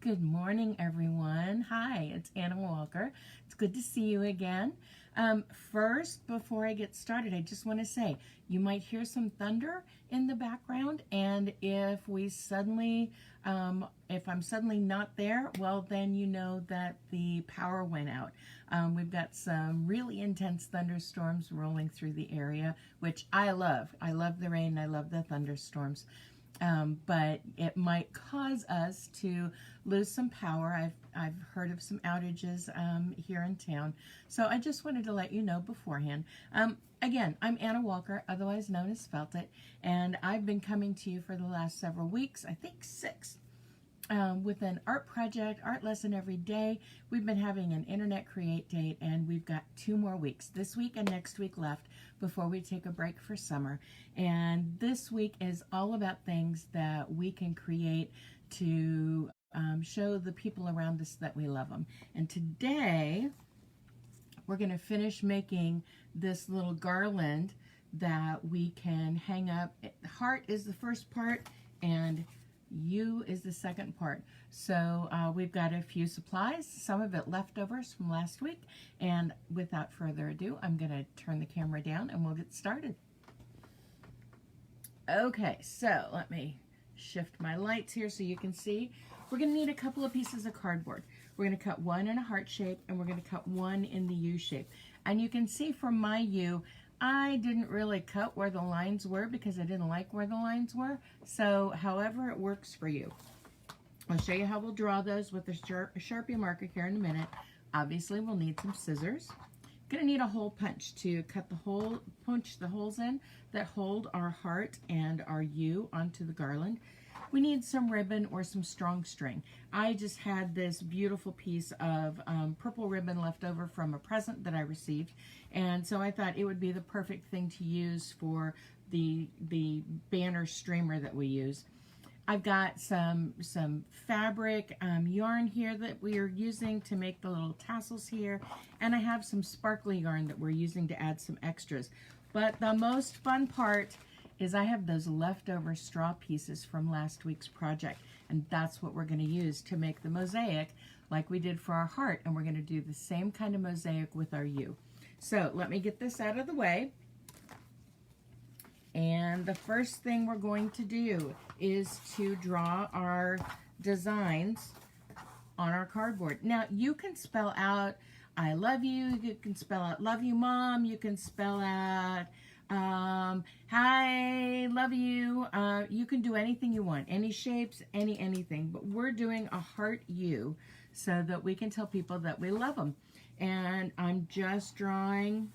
Good morning, everyone. Hi, it's Anna Walker. It's good to see you again. First, before I get started, I just want to say you might hear some thunder in the background, and if I'm suddenly not there, well, then you know that the power went out. We've got some really intense thunderstorms rolling through the area, which I love. I love the rain. I love the thunderstorms. But it might cause us to lose some power. I've heard of some outages here in town, so I just wanted to let you know beforehand. Again, I'm Anna Walker, otherwise known as FELTit, and I've been coming to you for the last several weeks, I think 6, with an art project, art lesson every day. We've been having an internet create date, and we've got 2 more weeks, this week and next week, left before we take a break for summer. And this week is all about things that we can create to show the people around us that we love them. And today we're going to finish making this little garland that we can hang up. Heart is the first part, and U is the second part. So we've got a few supplies, some of it leftovers from last week, and without further ado, I'm going to turn the camera down and we'll get started. Okay, so let me shift my lights here so you can see. We're going to need a couple of pieces of cardboard. We're going to cut one in a heart shape, and we're going to cut one in the U shape. And you can see from my U, I didn't really cut where the lines were because I didn't like where the lines were. So however it works for you. I'll show you how we'll draw those with a Sharpie marker here in a minute. Obviously we'll need some scissors. Gonna need a hole punch to cut the hole, punch the holes in that hold our heart and our U onto the garland. We need some ribbon or some strong string. I just had this beautiful piece of purple ribbon left over from a present that I received, and so I thought it would be the perfect thing to use for the banner streamer that we use. I've got some fabric yarn here that we are using to make the little tassels here, and I have some sparkly yarn that we're using to add some extras. But the most fun part is I have those leftover straw pieces from last week's project, and that's what we're going to use to make the mosaic like we did for our heart, and we're going to do the same kind of mosaic with our U. So let me get this out of the way. And the first thing we're going to do is to draw our designs on our cardboard. Now you can spell out I love you, you can spell out love you mom, you can spell out hi, love you. You can do anything you want, any shapes, anything, but we're doing a heart U so that we can tell people that we love them. And I'm just drawing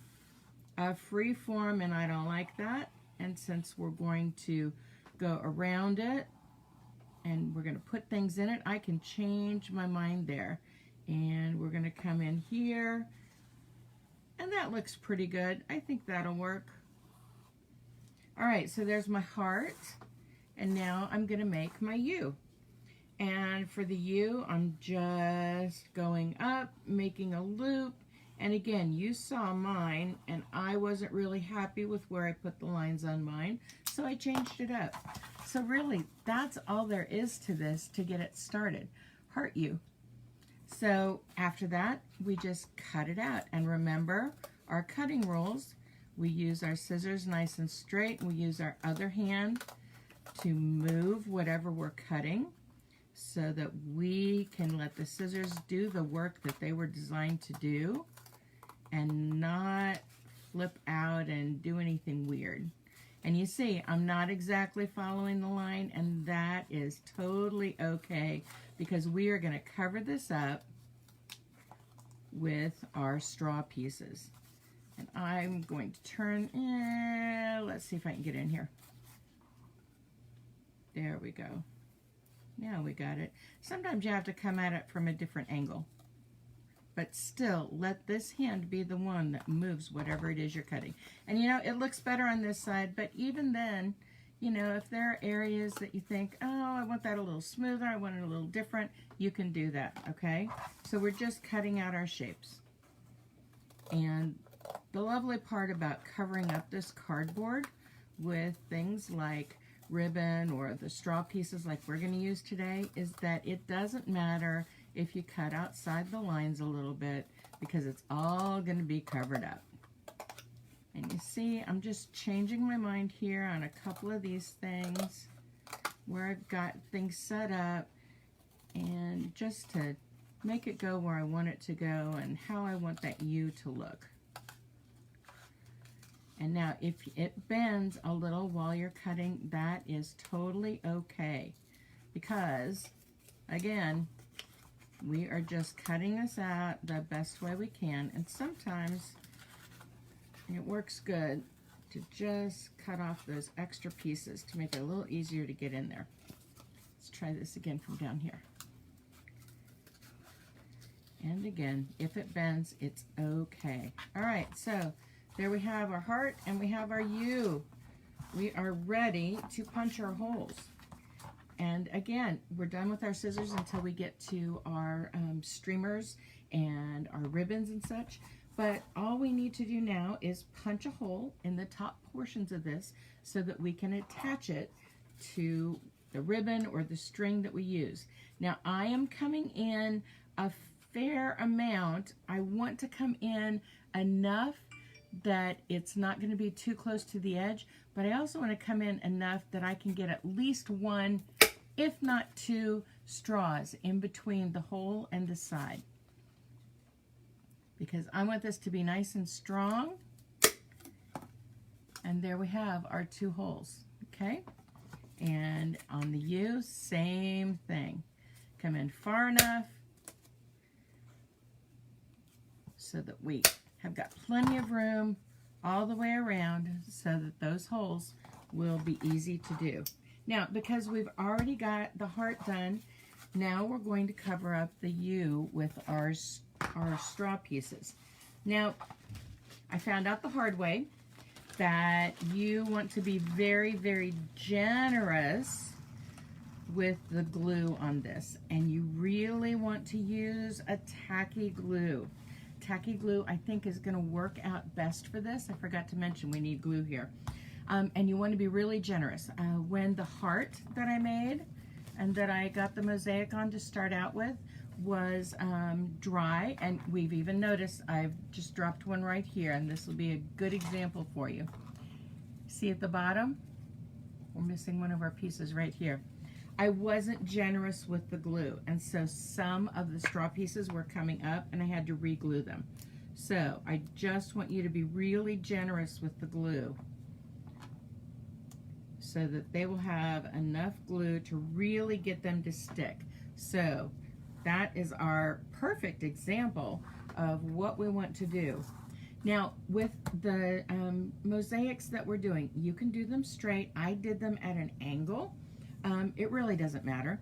a free form, and I don't like that. And since we're going to go around it and we're going to put things in it, I can change my mind there. And we're going to come in here, and that looks pretty good. I think that'll work. All right, so there's my heart, and now I'm going to make my U. And for the U, I'm just going up, making a loop. And again, you saw mine, and I wasn't really happy with where I put the lines on mine, so I changed it up. So really, that's all there is to this to get it started. Heart U. So after that, we just cut it out. And remember our cutting rules. We use our scissors nice and straight. We use our other hand to move whatever we're cutting so that we can let the scissors do the work that they were designed to do and not flip out and do anything weird. And you see, I'm not exactly following the line, and that is totally okay because we are going to cover this up with our straw pieces. And I'm going to turn, let's see if I can get in here. There we go. Now we got it. Sometimes you have to come at it from a different angle. But still, let this hand be the one that moves whatever it is you're cutting. And you know, it looks better on this side, but even then, you know, if there are areas that you think, oh, I want that a little smoother, I want it a little different, you can do that, okay? So we're just cutting out our shapes. And the lovely part about covering up this cardboard with things like ribbon or the straw pieces like we're going to use today is that it doesn't matter if you cut outside the lines a little bit, because it's all going to be covered up. And you see, I'm just changing my mind here on a couple of these things where I've got things set up, and just to make it go where I want it to go and how I want that U to look. And now if it bends a little while you're cutting, that is totally okay, because again, we are just cutting this out the best way we can, and sometimes it works good to just cut off those extra pieces to make it a little easier to get in there. Let's try this again from down here. And again, if it bends, it's okay. All right, so there we have our heart and we have our U. We are ready to punch our holes. And again, we're done with our scissors until we get to our streamers and our ribbons and such. But all we need to do now is punch a hole in the top portions of this so that we can attach it to the ribbon or the string that we use. Now, I am coming in a fair amount. I want to come in enough that it's not going to be too close to the edge, but I also want to come in enough that I can get at least one, if not two, straws in between the hole and the side, because I want this to be nice and strong. And there we have our two holes, okay? And on the U, same thing. Come in far enough so that we have got plenty of room all the way around so that those holes will be easy to do. Now, because we've already got the heart done, now we're going to cover up the U with our straw pieces. Now, I found out the hard way that you want to be very, very generous with the glue on this, and you really want to use a tacky glue. Tacky glue, I think, is going to work out best for this. I forgot to mention we need glue here. And you want to be really generous. When the heart that I made and that I got the mosaic on to start out with was dry, and we've even noticed I've just dropped one right here, and this will be a good example for you. See at the bottom? We're missing one of our pieces right here. I wasn't generous with the glue, and so some of the straw pieces were coming up and I had to re-glue them. So I just want you to be really generous with the glue so that they will have enough glue to really get them to stick. So that is our perfect example of what we want to do. Now, with the mosaics that we're doing, you can do them straight. I did them at an angle. It really doesn't matter,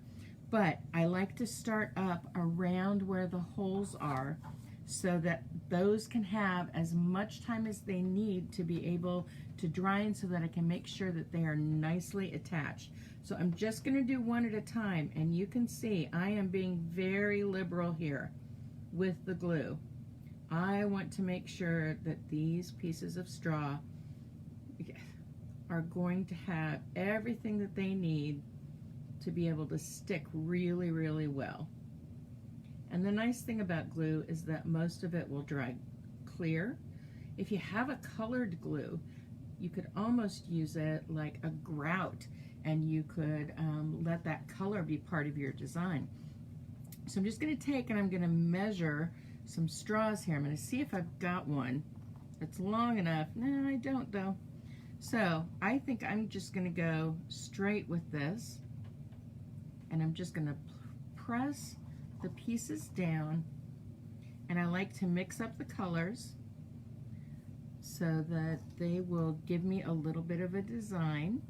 but I like to start up around where the holes are so that those can have as much time as they need to be able to dry, and so that I can make sure that they are nicely attached. So I'm just going to do one at a time, and you can see I am being very liberal here with the glue. I want to make sure that these pieces of straw are going to have everything that they need to be able to stick really, really well. And the nice thing about glue is that most of it will dry clear. If you have a colored glue, you could almost use it like a grout, and you could let that color be part of your design. So I'm just going to take and I'm going to measure some straws here. I'm going to see if I've got one that's long enough. No, I don't though. So I think I'm just going to go straight with this, and I'm just going to press the pieces down, and I like to mix up the colors so that they will give me a little bit of a design.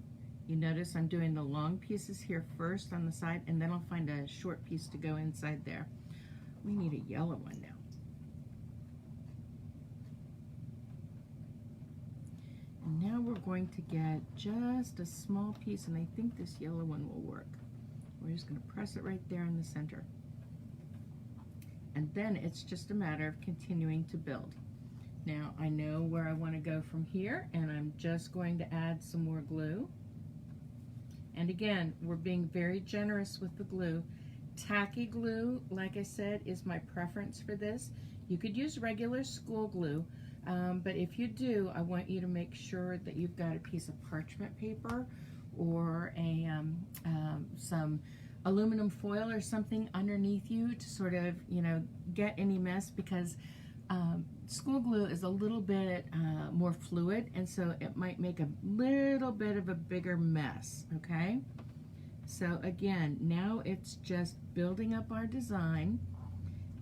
You notice I'm doing the long pieces here first on the side, and then I'll find a short piece to go inside there. We need a yellow one now. And now we're going to get just a small piece, and I think this yellow one will work. We're just going to press it right there in the center. And then it's just a matter of continuing to build. Now I know where I want to go from here, and I'm just going to add some more glue. And again, we're being very generous with the glue. Tacky glue, like I said, is my preference for this. You could use regular school glue, but if you do, I want you to make sure that you've got a piece of parchment paper or some aluminum foil or something underneath you to sort of, get any mess, because school glue is a little bit more fluid, and so it might make a little bit of a bigger mess, okay? So again, now it's just building up our design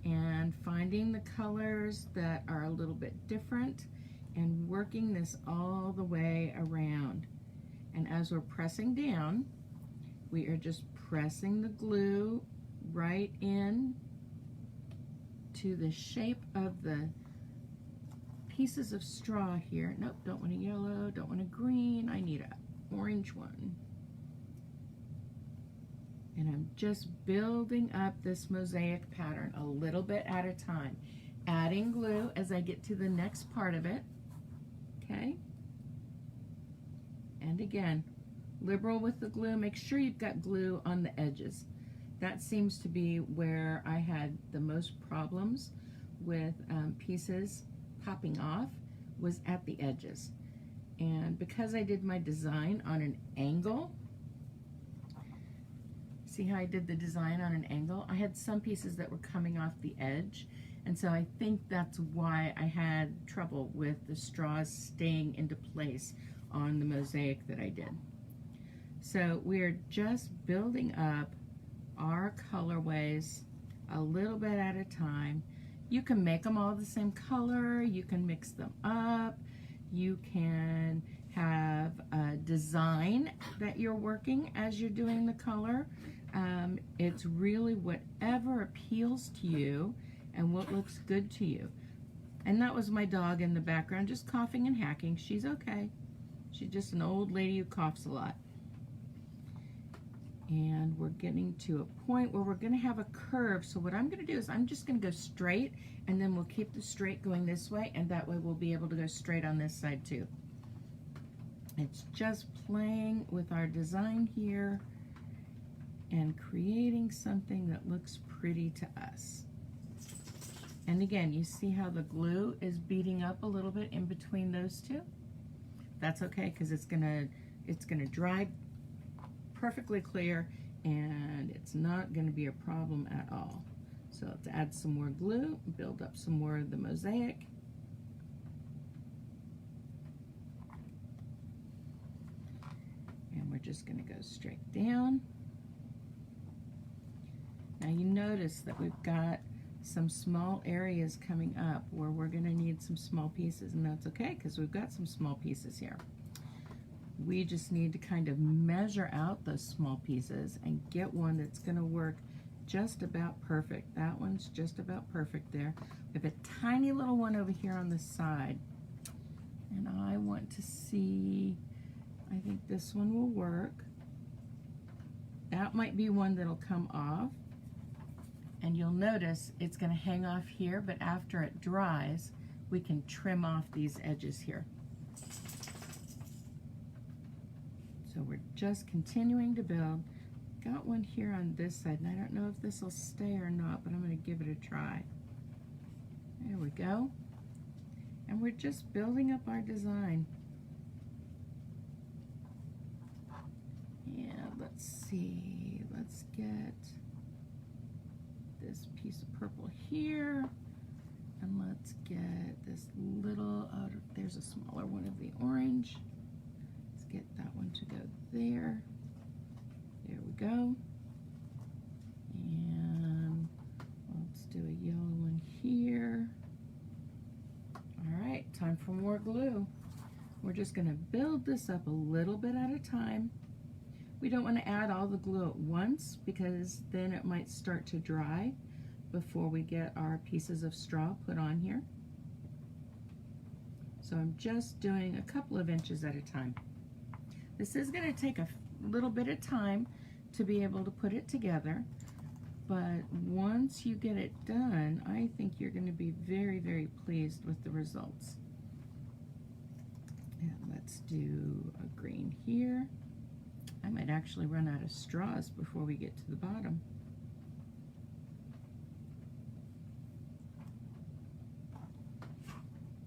and finding the colors that are a little bit different and working this all the way around. And as we're pressing down, we are just pressing the glue right in to the shape of the pieces of straw here. Nope, don't want a yellow, don't want a green, I need an orange one. And I'm just building up this mosaic pattern a little bit at a time, adding glue as I get to the next part of it, okay? And again, liberal with the glue. Make sure you've got glue on the edges. That seems to be where I had the most problems with pieces popping off, was at the edges. And because I did my design on an angle, see how I did the design on an angle? I had some pieces that were coming off the edge, and so I think that's why I had trouble with the straws staying into place on the mosaic that I did. So we're just building up our colorways a little bit at a time. You can make them all the same color, you can mix them up, you can have a design that you're working as you're doing the color. It's really whatever appeals to you and what looks good to you. And that was my dog in the background, just coughing and hacking. She's okay. She's just an old lady who coughs a lot. And we're getting to a point where we're going to have a curve. So what I'm going to do is I'm just going to go straight, and then we'll keep the straight going this way, and that way we'll be able to go straight on this side too. It's just playing with our design here and creating something that looks pretty to us. And again, you see how the glue is beating up a little bit in between those two? That's okay, because it's gonna dry perfectly clear, and it's not going to be a problem at all. So let's add some more glue, build up some more of the mosaic. And we're just going to go straight down. Now you notice that we've got some small areas coming up where we're going to need some small pieces, and that's okay because we've got some small pieces here. We just need to kind of measure out those small pieces and get one that's going to work just about perfect. That one's just about perfect there. We have a tiny little one over here on the side, and I want to see, I think this one will work. That might be one that'll come off, and you'll notice it's going to hang off here, but after it dries, we can trim off these edges here. So we're just continuing to build. Got one here on this side, and I don't know if this will stay or not, but I'm going to give it a try. There we go. And we're just building up our design. And let's see, let's get this piece of purple here, and let's get this little, there's a smaller one of the orange. Get that one to go there. There we go. And let's do a yellow one here. All right, time for more glue. We're just going to build this up a little bit at a time. We don't want to add all the glue at once because then it might start to dry before we get our pieces of straw put on here. So I'm just doing a couple of inches at a time. This is going to take a little bit of time to be able to put it together, but once you get it done, I think you're going to be very, very pleased with the results. And let's do a green here. I might actually run out of straws before we get to the bottom.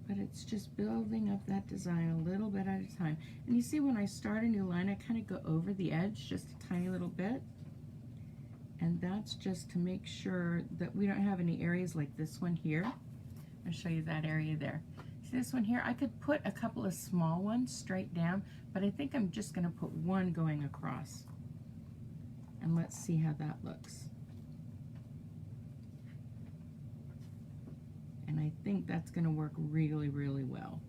But it's just building up that design a little bit at a time. And you see, when I start a new line, I kind of go over the edge just a tiny little bit. And that's just to make sure that we don't have any areas like this one here. I'll show you that area there. See this one here? I could put a couple of small ones straight down, but I think I'm just going to put one going across. And let's see how that looks. And I think that's going to work really, really well.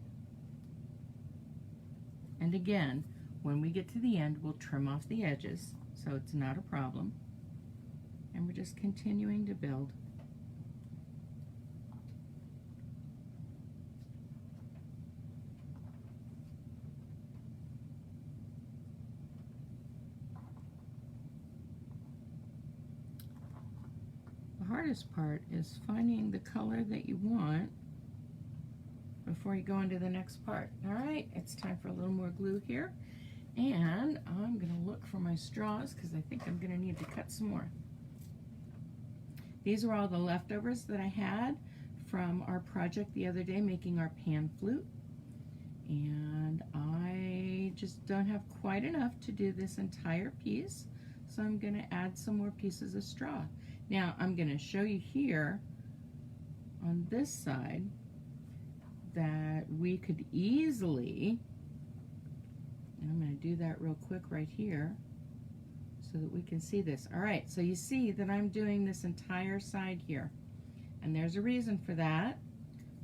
And again, when we get to the end, we'll trim off the edges, so it's not a problem. And we're just continuing to build. The hardest part is finding the color that you want before you go on to the next part. All right, it's time for a little more glue here. And I'm going to look for my straws because I think I'm going to need to cut some more. These are all the leftovers that I had from our project the other day making our pan flute. And I just don't have quite enough to do this entire piece, so I'm going to add some more pieces of straw. Now I'm going to show you here on this side that we could easily, and I'm going to do that real quick right here so that we can see this. All right, so you see that I'm doing this entire side here, and there's a reason for that.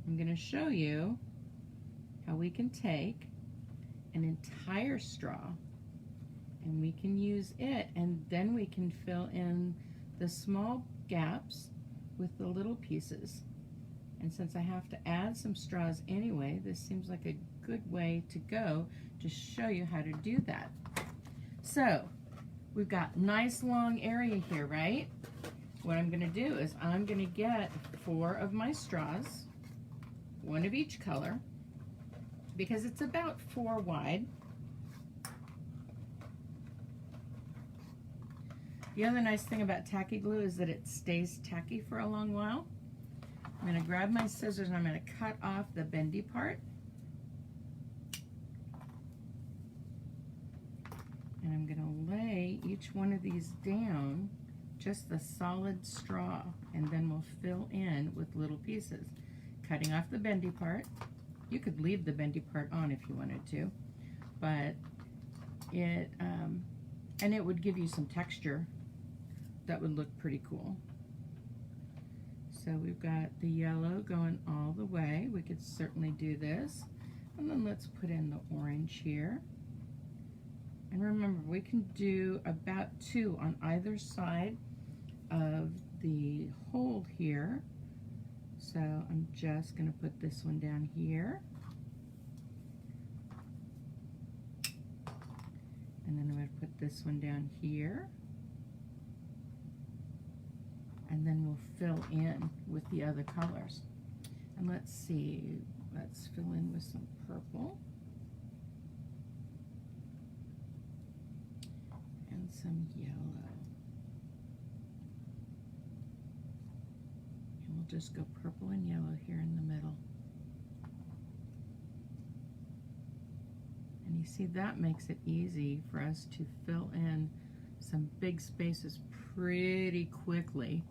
I'm going to show you how we can take an entire straw and we can use it, and then we can fill in the small gaps with the little pieces. And since I have to add some straws anyway, this seems like a good way to go to show you how to do that. So we've got nice long area here, right? What I'm going to do is I'm going to get 4 of my straws, 1 of each color, because it's about 4 wide. The other nice thing about tacky glue is that it stays tacky for a long while. I'm going to grab my scissors and I'm going to cut off the bendy part. And I'm going to lay each one of these down, just the solid straw, and then we'll fill in with little pieces. Cutting off the bendy part. You could leave the bendy part on if you wanted to, but it would give you some texture that would look pretty cool. So we've got the yellow going all the way. We could certainly do this. And then let's put in the orange here. And remember, we can do about 2 on either side of the hole here. So I'm just going to put this one down here. And then I'm going to put this one down here. And then we'll fill in with the other colors. And let's see, let's fill in with some purple. And some yellow. And we'll just go purple and yellow here in the middle. And you see, that makes it easy for us to fill in some big spaces pretty quickly.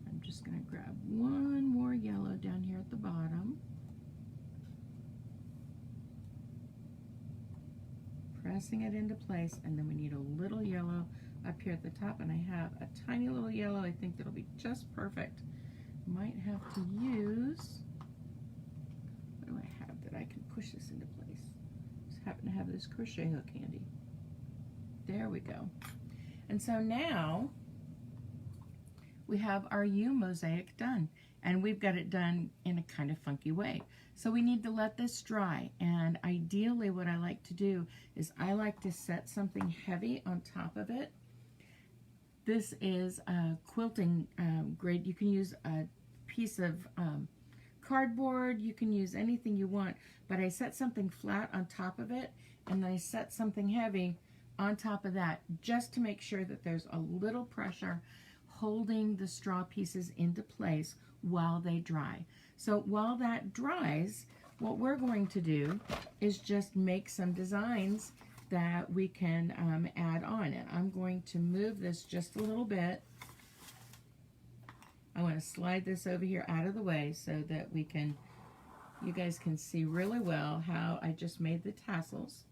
I'm just going to grab one more yellow down here at the bottom. Pressing it into place, and then we need a little yellow up here at the top, and I have a tiny little yellow. I think that'll be just perfect. Might have to use, what do I have that I can push this into place? Just happen to have this crochet hook handy. There we go. And so now we have our U mosaic done, and we've got it done in a kind of funky way. So we need to let this dry, and ideally what I like to do is I like to set something heavy on top of it. This is a quilting grade. You can use a piece of cardboard, you can use anything you want, but I set something flat on top of it, and I set something heavy on top of that, just to make sure that there's a little pressure holding the straw pieces into place while they dry. So while that dries, what we're going to do is just make some designs that we can add on. And I'm going to move this just a little bit. I want to slide this over here out of the way so that you guys can see really well how I just made the tassels.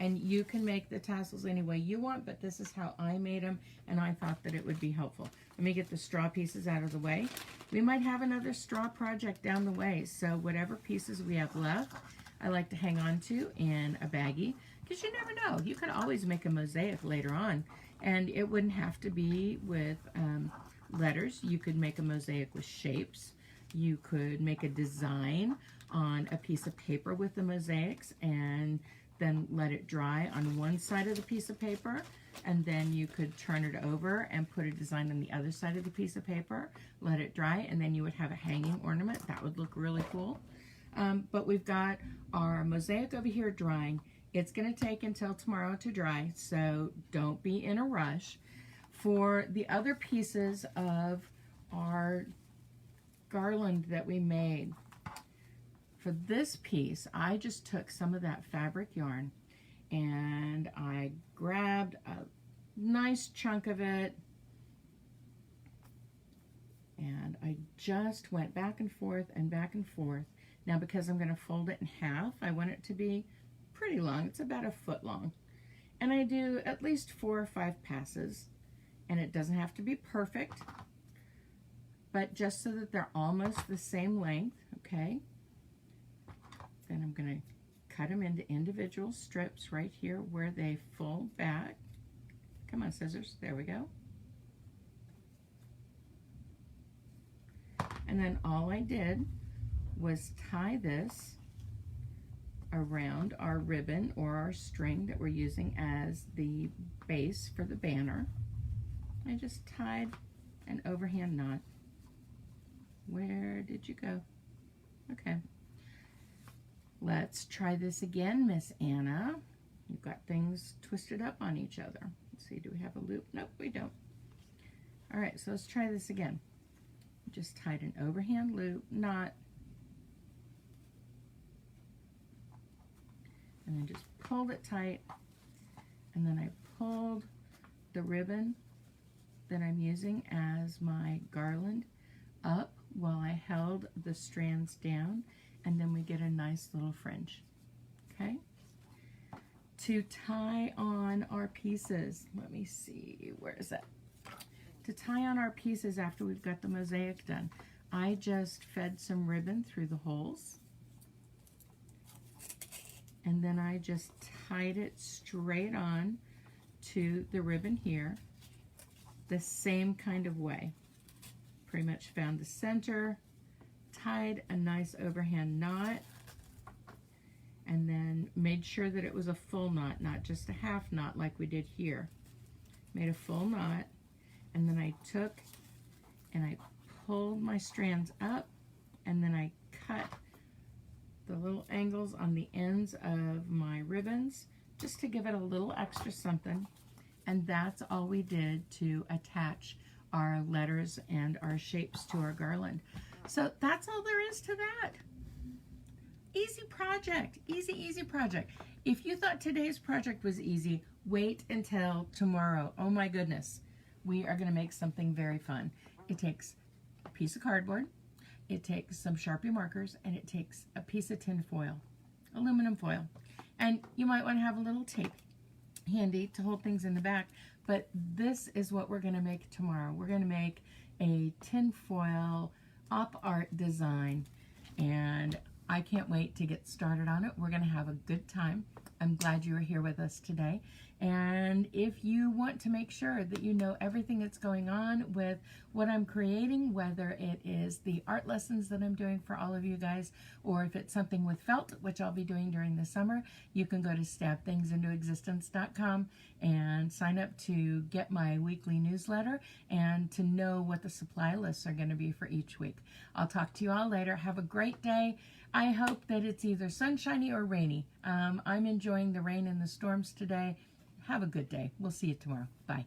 And you can make the tassels any way you want, but this is how I made them, and I thought that it would be helpful. Let me get the straw pieces out of the way. We might have another straw project down the way, so whatever pieces we have left, I like to hang on to in a baggie, because you never know. You could always make a mosaic later on, and it wouldn't have to be with letters. You could make a mosaic with shapes. You could make a design on a piece of paper with the mosaics, and then let it dry on one side of the piece of paper, and then you could turn it over and put a design on the other side of the piece of paper, let it dry, and then you would have a hanging ornament. That would look really cool. But we've got our mosaic over here drying. It's going to take until tomorrow to dry, so don't be in a rush. For the other pieces of our garland that we made, for this piece, I just took some of that fabric yarn and I grabbed a nice chunk of it and I just went back and forth and back and forth. Now, because I'm going to fold it in half, I want it to be pretty long. It's about 1 foot long. And I do at least 4 or 5 passes, and it doesn't have to be perfect, but just so that they're almost the same length, okay? Then I'm going to cut them into individual strips right here where they fold back. Come on, scissors. There we go. And then all I did was tie this around our ribbon or our string that we're using as the base for the banner. I just tied an overhand knot. Where did you go? Okay. Let's try this again, Miss Anna. You've got things twisted up on each other. Let's see, do we have a loop? Nope, we don't. All right, so let's try this again. Just tied an overhand loop knot, and then just pulled it tight, and then I pulled the ribbon that I'm using as my garland up while I held the strands down, and then we get a nice little fringe, okay? To tie on our pieces, let me see, where is that? To tie on our pieces after we've got the mosaic done, I just fed some ribbon through the holes, and then I just tied it straight on to the ribbon here, the same kind of way. Pretty much found the center, tied a nice overhand knot, and then made sure that it was a full knot, not just a half knot like we did here. Made a full knot, and then I took and I pulled my strands up, and then I cut the little angles on the ends of my ribbons just to give it a little extra something. And that's all we did to attach our letters and our shapes to our garland. So that's all there is to that. Easy project, easy, easy project. If you thought today's project was easy, wait until tomorrow. Oh my goodness. We are going to make something very fun. It takes a piece of cardboard, it takes some Sharpie markers, and it takes a piece of tin foil, aluminum foil. And you might want to have a little tape handy to hold things in the back, but this is what we're going to make tomorrow. We're going to make a tin foil op art design, and I can't wait to get started on it. We're going to have a good time. I'm glad you were here with us today, And if you want to make sure that you know everything that's going on with what I'm creating, whether it is the art lessons that I'm doing for all of you guys, or if it's something with felt, which I'll be doing during the summer, you can go to stabthingsintoexistence.com and sign up to get my weekly newsletter and to know what the supply lists are going to be for each week. I'll talk to you all later. Have a great day. I hope that it's either sunshiny or rainy. I'm enjoying the rain and the storms today. Have a good day. We'll see you tomorrow. Bye.